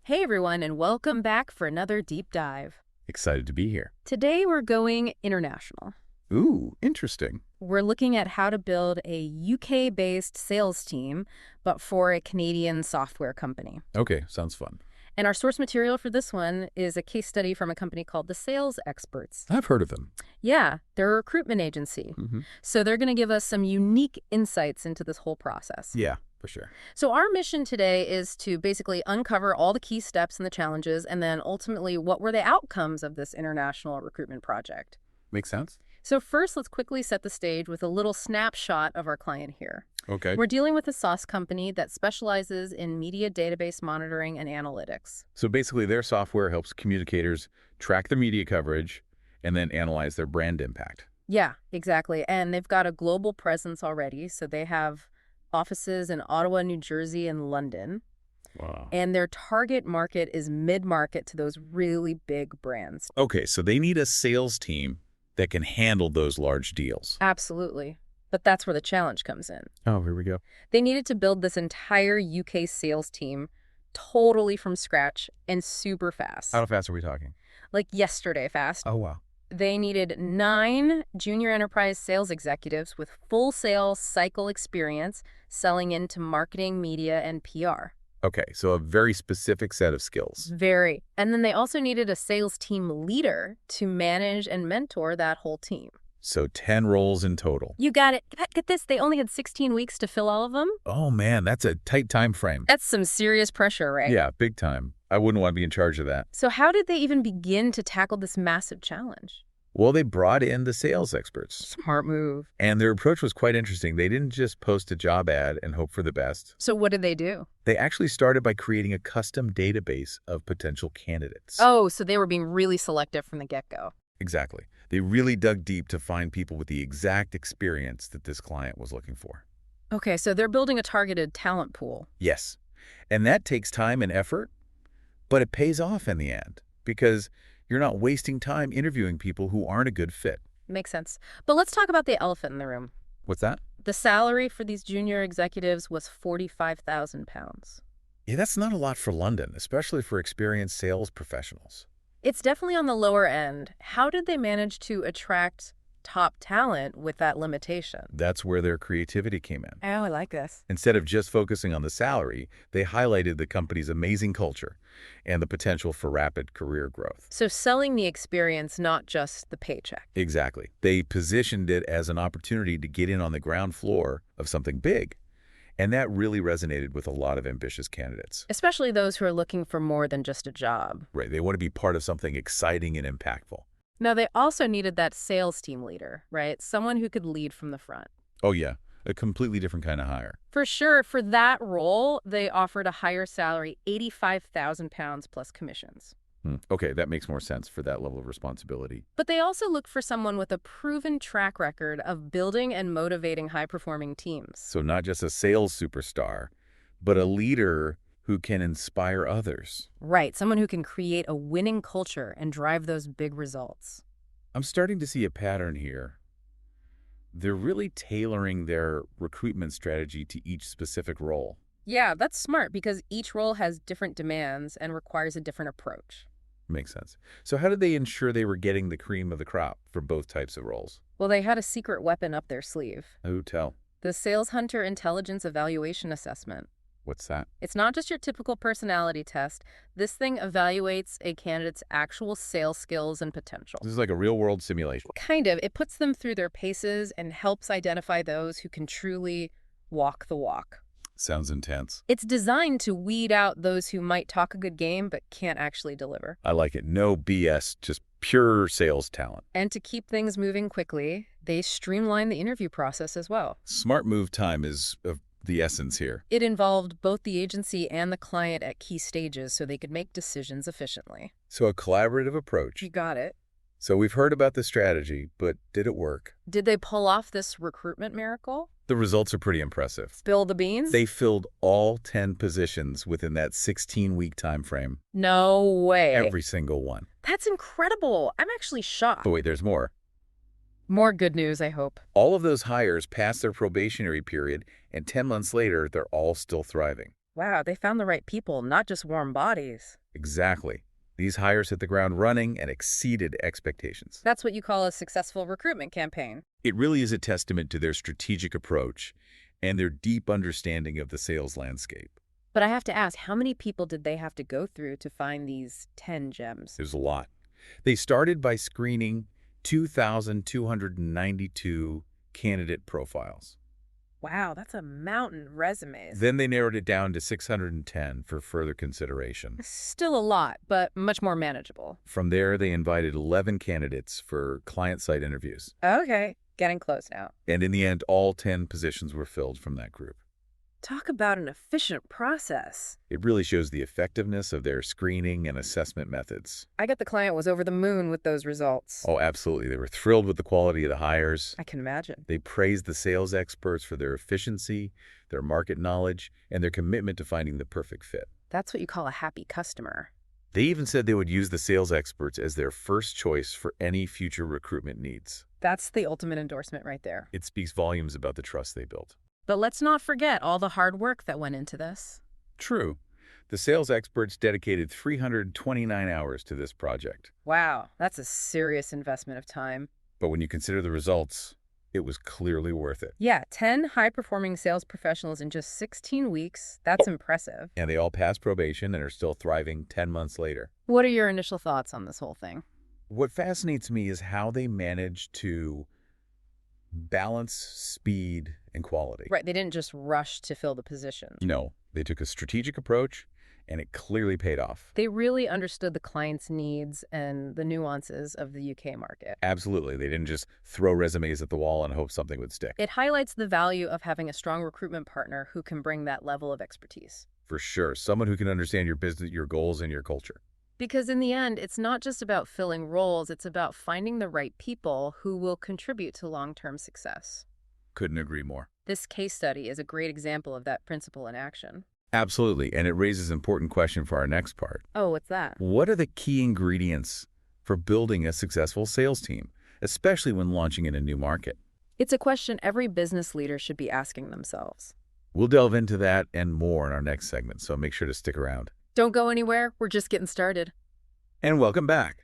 Hey everyone, and welcome back for another deep dive. Excited to be here. Today we're going international. Ooh, interesting. We're looking at how to build a UK-based sales team, but for a Canadian software company. Okay, sounds fun. And our source material for this one is a case study from a company called the Sales Experts. I've heard of them. Yeah, they're a recruitment agency. So they're going to give us some unique insights into this whole process. Yeah, for sure. So our mission today is to basically uncover all the key steps and the challenges, and then ultimately what were the outcomes of this international recruitment project. Makes sense. So first, let's quickly set the stage with a little snapshot of our client here. Okay. We're dealing with a SaaS company that specializes in media database monitoring and analytics. So basically their software helps communicators track their media coverage and then analyze their brand impact. Yeah, exactly. And they've got a global presence already. So they have offices in Ottawa, New Jersey, and London. Wow. And their target market is mid-market to those really big brands. Okay, so they need a sales team that can handle those large deals. Absolutely. But that's where the challenge comes in. Oh, here we go. They needed to build this entire UK sales team totally from scratch and super fast. How fast are we talking? Like yesterday fast. Oh, wow. They needed 9 junior enterprise sales executives with full sales cycle experience selling into marketing, media, and PR. Okay, so a very specific set of skills. Very. And then they also needed a sales team leader to manage and mentor that whole team. So 10 roles in total. You got it. Get this, they only had 16 weeks to fill all of them. Oh, man, that's a tight time frame. That's some serious pressure, right? Yeah, big time. I wouldn't want to be in charge of that. So how did they even begin to tackle this massive challenge? Well, they brought in the sales experts. Smart move. And their approach was quite interesting. They didn't just post a job ad and hope for the best. So what did they do? They actually started by creating a custom database of potential candidates. Oh, so they were being really selective from the get-go. Exactly. They really dug deep to find people with the exact experience that this client was looking for. Okay, so they're building a targeted talent pool. Yes. And that takes time and effort, but it pays off in the end because you're not wasting time interviewing people who aren't a good fit. Makes sense. But let's talk about the elephant in the room. What's that? The salary for these junior executives was £45,000. Yeah, that's not a lot for London, especially for experienced sales professionals. It's definitely on the lower end. How did they manage to attract top talent with that limitation? That's where their creativity came in. Oh, I like this. Instead of just focusing on the salary, they highlighted the company's amazing culture and the potential for rapid career growth. So selling the experience, not just the paycheck. Exactly. They positioned it as an opportunity to get in on the ground floor of something big. And that really resonated with a lot of ambitious candidates. Especially those who are looking for more than just a job. Right. They want to be part of something exciting and impactful. Now, they also needed that sales team leader, right? Someone who could lead from the front. Oh, yeah. A completely different kind of hire. For sure, for that role, they offered a higher salary, £85,000 plus commissions. Okay, that makes more sense for that level of responsibility. But they also looked for someone with a proven track record of building and motivating high-performing teams. So not just a sales superstar, but a leader who can inspire others. Right, someone who can create a winning culture and drive those big results. I'm starting to see a pattern here. They're really tailoring their recruitment strategy to each specific role. Yeah, that's smart because each role has different demands and requires a different approach. Makes sense. So how did they ensure they were getting the cream of the crop for both types of roles? Well, they had a secret weapon up their sleeve. Who tell? The Sales Hunter Intelligence Evaluation Assessment. What's that? It's not just your typical personality test. This thing evaluates a candidate's actual sales skills and potential. This is like a real-world simulation. Kind of. It puts them through their paces and helps identify those who can truly walk the walk. Sounds intense. It's designed to weed out those who might talk a good game but can't actually deliver. I like it. No BS, just pure sales talent. And to keep things moving quickly, they streamline the interview process as well. Smart move time is of the essence here. It involved both the agency and the client at key stages so they could make decisions efficiently. So a collaborative approach. You got it. So we've heard about the strategy, but did it work? Did they pull off this recruitment miracle? The results are pretty impressive. Spill the beans? They filled all 10 positions within that 16-week time frame. No way. Every single one. That's incredible. I'm actually shocked. But wait, there's more. More good news, I hope. All of those hires passed their probationary period, and 10 months later, they're all still thriving. Wow, they found the right people, not just warm bodies. Exactly. These hires hit the ground running and exceeded expectations. That's what you call a successful recruitment campaign. It really is a testament to their strategic approach and their deep understanding of the sales landscape. But I have to ask, how many people did they have to go through to find these 10 gems? There's a lot. They started by screening 2,292 candidate profiles. Wow, that's a mountain resumes. Then they narrowed it down to 610 for further consideration. Still a lot, but much more manageable. From there, they invited 11 candidates for client-side interviews. Okay, getting close now. And in the end, all 10 positions were filled from that group. Talk about an efficient process. It really shows the effectiveness of their screening and assessment methods. I bet the client was over the moon with those results. Oh, absolutely. They were thrilled with the quality of the hires. I can imagine. They praised the sales experts for their efficiency, their market knowledge, and their commitment to finding the perfect fit. That's what you call a happy customer. They even said they would use the sales experts as their first choice for any future recruitment needs. That's the ultimate endorsement right there. It speaks volumes about the trust they built. But let's not forget all the hard work that went into this. True. The sales experts dedicated 329 hours to this project. Wow, that's a serious investment of time. But when you consider the results, it was clearly worth it. Yeah, 10 high-performing sales professionals in just 16 weeks. That's impressive. And they all passed probation and are still thriving 10 months later. What are your initial thoughts on this whole thing? What fascinates me is how they managed to balance speed and quality. Right, they didn't just rush to fill the position. No, they took a strategic approach, and it clearly paid off. They really understood the client's needs and the nuances of the UK market. Absolutely. They didn't just throw resumes at the wall and hope something would stick. It highlights the value of having a strong recruitment partner who can bring that level of expertise. For sure. Someone who can understand your business, your goals, and your culture. Because in the end, it's not just about filling roles, it's about finding the right people who will contribute to long-term success. Couldn't agree more. This case study is a great example of that principle in action. Absolutely. And it raises an important question for our next part. Oh, what's that? What are the key ingredients for building a successful sales team, especially when launching in a new market? It's a question every business leader should be asking themselves. We'll delve into that and more in our next segment, so make sure to stick around. Don't go anywhere. We're just getting started. And welcome back.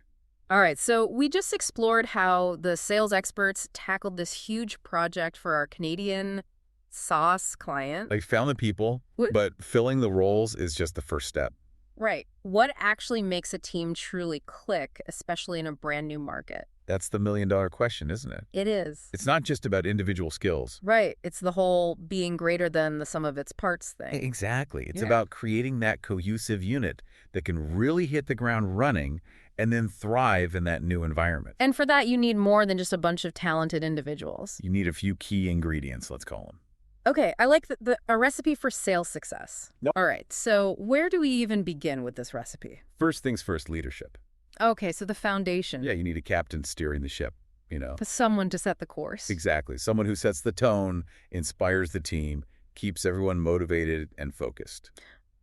All right, so we just explored how the sales experts tackled this huge project for our Canadian sauce client. They found the people, but filling the roles is just the first step. Right. What actually makes a team truly click, especially in a brand new market? That's the million-dollar question, isn't it? It is. It's not just about individual skills. Right. It's the whole being greater than the sum of its parts thing. Exactly. It's Yeah. about creating that cohesive unit that can really hit the ground running and then thrive in that new environment. And for that, you need more than just a bunch of talented individuals. You need a few key ingredients, let's call them. Okay, I like a recipe for sales success. Yep. All right, so where do we even begin with this recipe? First things first, leadership. Okay, so the foundation. Yeah, you need a captain steering the ship, you know. Someone to set the course. Exactly. Someone who sets the tone, inspires the team, keeps everyone motivated and focused.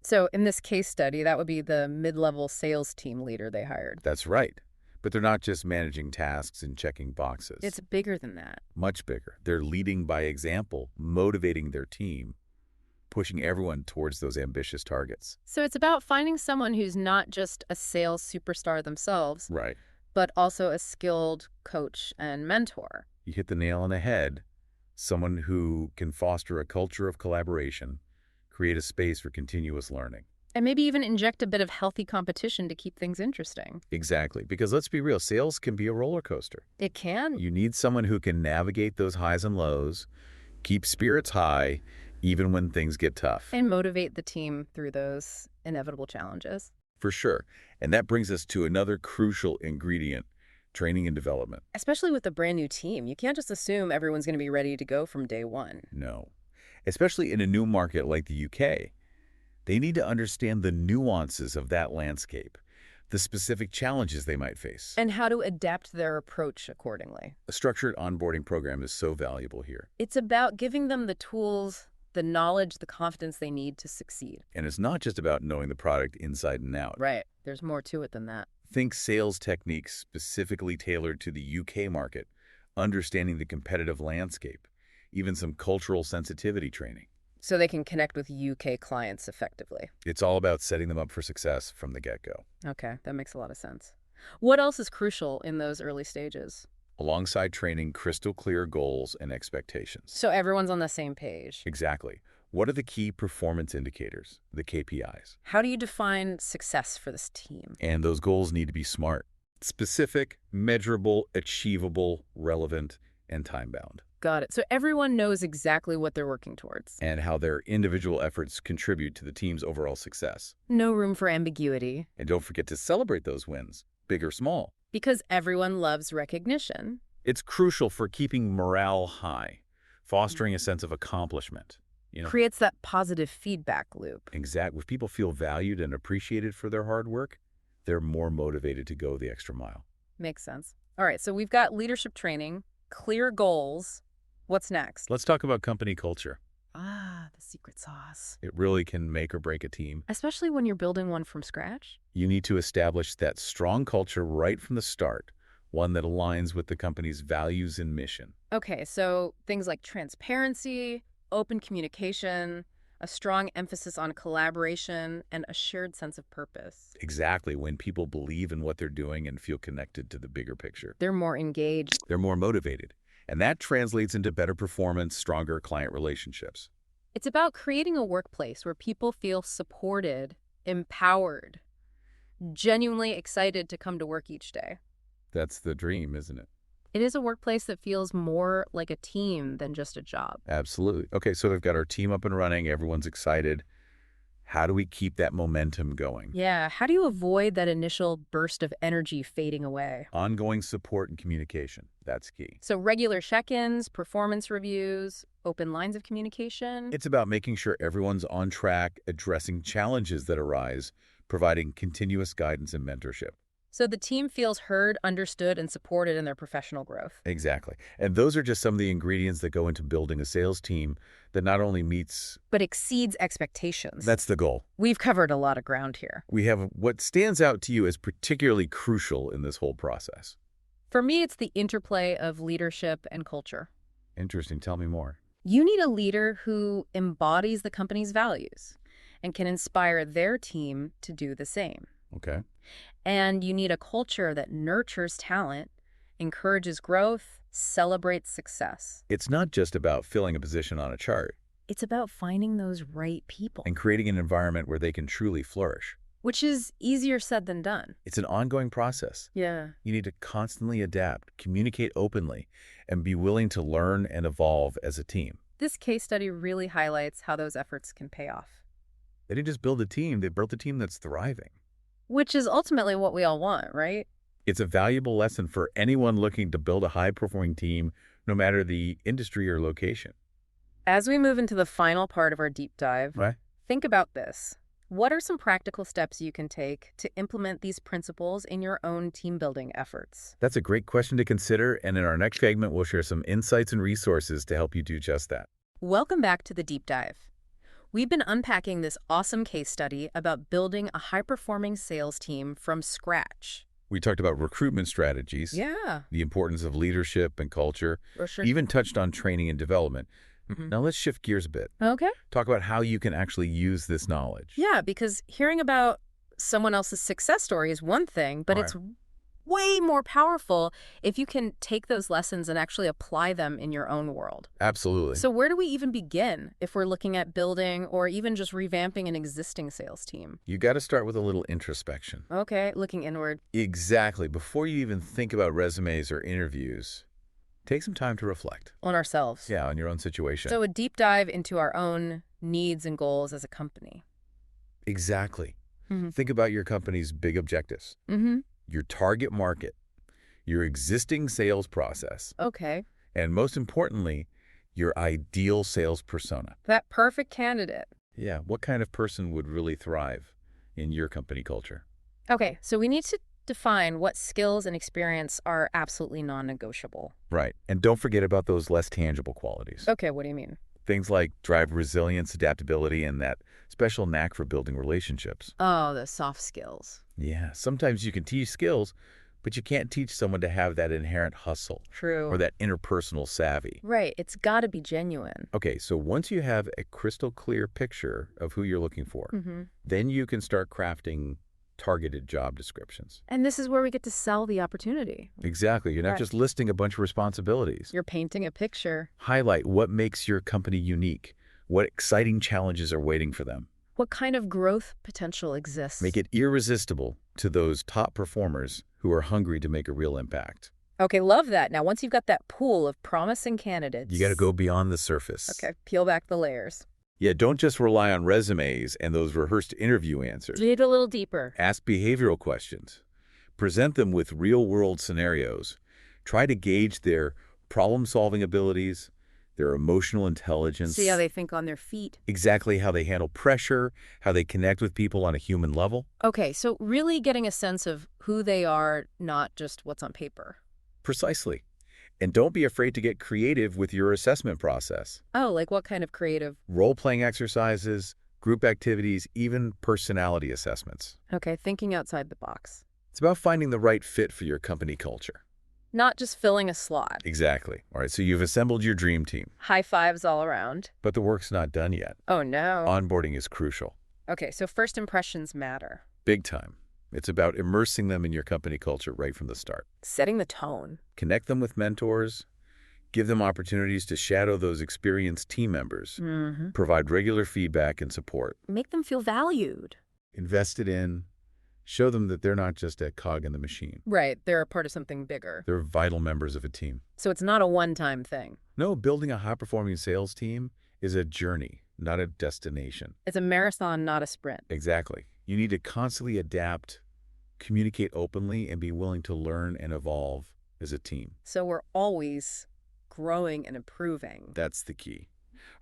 So in this case study, that would be the mid-level sales team leader they hired. That's right. But they're not just managing tasks and checking boxes. It's bigger than that. Much bigger. They're leading by example, motivating their team, pushing everyone towards those ambitious targets. So it's about finding someone who's not just a sales superstar themselves, Right. but also a skilled coach and mentor. You hit the nail on the head. Someone who can foster a culture of collaboration, create a space for continuous learning. And maybe even inject a bit of healthy competition to keep things interesting. Exactly. Because let's be real, sales can be a roller coaster. It can. You need someone who can navigate those highs and lows, keep spirits high, even when things get tough. And motivate the team through those inevitable challenges. For sure. And that brings us to another crucial ingredient, training and development. Especially with a brand new team. You can't just assume everyone's going to be ready to go from day one. No. Especially in a new market like the UK. They need to understand the nuances of that landscape, the specific challenges they might face. And how to adapt their approach accordingly. A structured onboarding program is so valuable here. It's about giving them the tools, the knowledge, the confidence they need to succeed. And it's not just about knowing the product inside and out. Right. There's more to it than that. Think sales techniques specifically tailored to the UK market, understanding the competitive landscape, even some cultural sensitivity training. So they can connect with UK clients effectively. It's all about setting them up for success from the get-go. Okay, that makes a lot of sense. What else is crucial in those early stages? Alongside training, crystal clear goals and expectations. So everyone's on the same page. Exactly. What are the key performance indicators, the KPIs? How do you define success for this team? And those goals need to be smart, specific, measurable, achievable, relevant, and time-bound. Got it. So everyone knows exactly what they're working towards. And how their individual efforts contribute to the team's overall success. No room for ambiguity. And don't forget to celebrate those wins, big or small. Because everyone loves recognition. It's crucial for keeping morale high, fostering a sense of accomplishment. Creates that positive feedback loop. Exactly. If people feel valued and appreciated for their hard work, they're more motivated to go the extra mile. Makes sense. All right, so we've got leadership training, clear goals. What's next? Let's talk about company culture. Ah, the secret sauce. It really can make or break a team. Especially when you're building one from scratch. You need to establish that strong culture right from the start, one that aligns with the company's values and mission. Okay, so things like transparency, open communication, a strong emphasis on collaboration, and a shared sense of purpose. Exactly. When people believe in what they're doing and feel connected to the bigger picture. They're more engaged. They're more motivated. And that translates into better performance, stronger client relationships. It's about creating a workplace where people feel supported, empowered, genuinely excited to come to work each day. That's the dream, isn't it? It is a workplace that feels more like a team than just a job. Absolutely. Okay, so we've got our team up and running. Everyone's excited. How do we keep that momentum going? Yeah, how do you avoid that initial burst of energy fading away? Ongoing support and communication. That's key. So regular check-ins, performance reviews, open lines of communication. It's about making sure everyone's on track, addressing challenges that arise, providing continuous guidance and mentorship. So the team feels heard, understood, and supported in their professional growth. Exactly. And those are just some of the ingredients that go into building a sales team that not only meets, but exceeds expectations. That's the goal. We've covered a lot of ground here. We have what stands out to you as particularly crucial in this whole process. For me, it's the interplay of leadership and culture. Interesting. Tell me more. You need a leader who embodies the company's values and can inspire their team to do the same. Okay. And you need a culture that nurtures talent, encourages growth, celebrates success. It's not just about filling a position on a chart. It's about finding those right people. And creating an environment where they can truly flourish. Which is easier said than done. It's an ongoing process. Yeah. You need to constantly adapt, communicate openly, and be willing to learn and evolve as a team. This case study really highlights how those efforts can pay off. They didn't just build a team, they built a team that's thriving. Which is ultimately what we all want, right? It's a valuable lesson for anyone looking to build a high-performing team, no matter the industry or location. As we move into the final part of our deep dive, Right? think about this. What are some practical steps you can take to implement these principles in your own team-building efforts? That's a great question to consider, and in our next segment, we'll share some insights and resources to help you do just that. Welcome back to the deep dive. We've been unpacking this awesome case study about building a high-performing sales team from scratch. We talked about recruitment strategies, Yeah, the importance of leadership and culture, for sure. even touched on training and development. Now let's shift gears a bit. Okay. Talk about how you can actually use this knowledge. Yeah, because hearing about someone else's success story is one thing, but Right. it's way more powerful if you can take those lessons and actually apply them in your own world. Absolutely. So where do we even begin if we're looking at building or even just revamping an existing sales team? You got to start with a little introspection. Okay, looking inward. Exactly. Before you even think about resumes or interviews, take some time to reflect. On ourselves. Yeah, on your own situation. So a deep dive into our own needs and goals as a company. Exactly. Mm-hmm. Think about your company's big objectives, Mm-hmm. your target market, your existing sales process, Okay. and most importantly, your ideal sales persona. That perfect candidate. Yeah, what kind of person would really thrive in your company culture? Okay, so we need to define what skills and experience are absolutely non-negotiable. Right. And don't forget about those less tangible qualities. Okay, what do you mean? Things like drive resilience, adaptability, and that special knack for building relationships. Oh, the soft skills. Yeah, sometimes you can teach skills, But you can't teach someone to have that inherent hustle or True. that interpersonal savvy. Right. It's got to be genuine. Okay, so once you have a crystal clear picture of who you're looking for, Mm-hmm. then you can start crafting targeted job descriptions. And this is where we get to sell the opportunity. Exactly. You're not Right. just listing a bunch of responsibilities. You're painting a picture. Highlight what makes your company unique, what exciting challenges are waiting for them. What kind of growth potential exists? Make it irresistible to those top performers who are hungry to make a real impact. Okay, love that. Now, once you've got that pool of promising candidates. You got to go beyond the surface. Okay, peel back the layers. Yeah, don't just rely on resumes and those rehearsed interview answers. Dig a little deeper. Ask behavioral questions. Present them with real-world scenarios. Try to gauge their problem-solving abilities, their emotional intelligence. See how they think on their feet. Exactly how they handle pressure, how they connect with people on a human level. Okay, so really getting a sense of who they are, not just what's on paper. Precisely. And don't be afraid to get creative with your assessment process. Oh, like what kind of creative? Role-playing exercises, group activities, even personality assessments. Okay, thinking outside the box. It's about finding the right fit for your company culture. Not just filling a slot. Exactly. All right, so you've assembled your dream team, High fives all around. but the work's not done yet. Oh, no. Onboarding is crucial. Okay, so first impressions matter. Big time. It's about immersing them in your company culture right from the start. Setting the tone. Connect them with mentors. Give them opportunities to shadow those experienced team members. Mm-hmm. Provide regular feedback and support. Make them feel valued. Invest it in. Show them that they're not just a cog in the machine. Right, they're a part of something bigger. They're vital members of a team. So it's not a one-time thing. No, building a high-performing sales team is a journey, not a destination. It's a marathon, not a sprint. Exactly. You need to constantly adapt, communicate openly, and be willing to learn and evolve as a team. So we're always growing and improving. That's the key.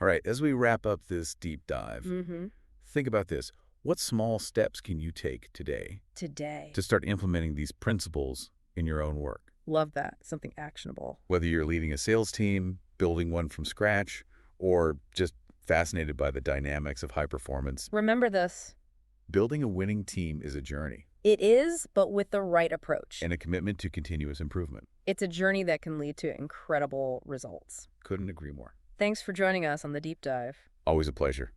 All right, as we wrap up this deep dive, Mm-hmm. think about this. What small steps can you take today Today. to start implementing these principles in your own work? Love that. Something actionable. Whether you're leading a sales team, building one from scratch, or just fascinated by the dynamics of high performance, Remember this. building a winning team is a journey It is, but with the right approach. and a commitment to continuous improvement. It's a journey that can lead to incredible results. Couldn't agree more. Thanks for joining us on the deep dive. Always a pleasure.